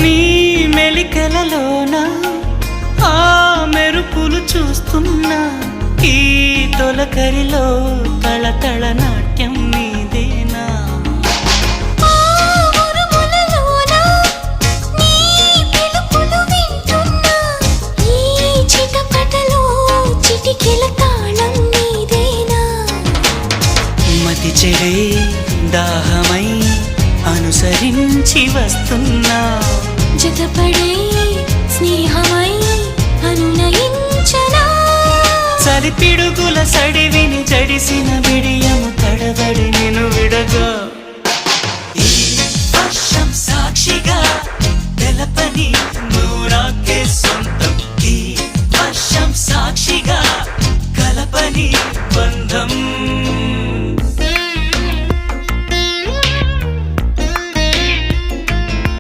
నీ మెలికలలోన ఆ మెరుపులు చూస్తున్నా ఈ తొలకరిలో తళతళ నాట్యం నీదేనా మతి చెడే దాహమై అనుసరించి వస్తున్నా జతపడే స్నేహమై అనునయించనా చలి పిడుగుల సడివిని జడిసిన బిడియము తడబడి నిన్ను విడగా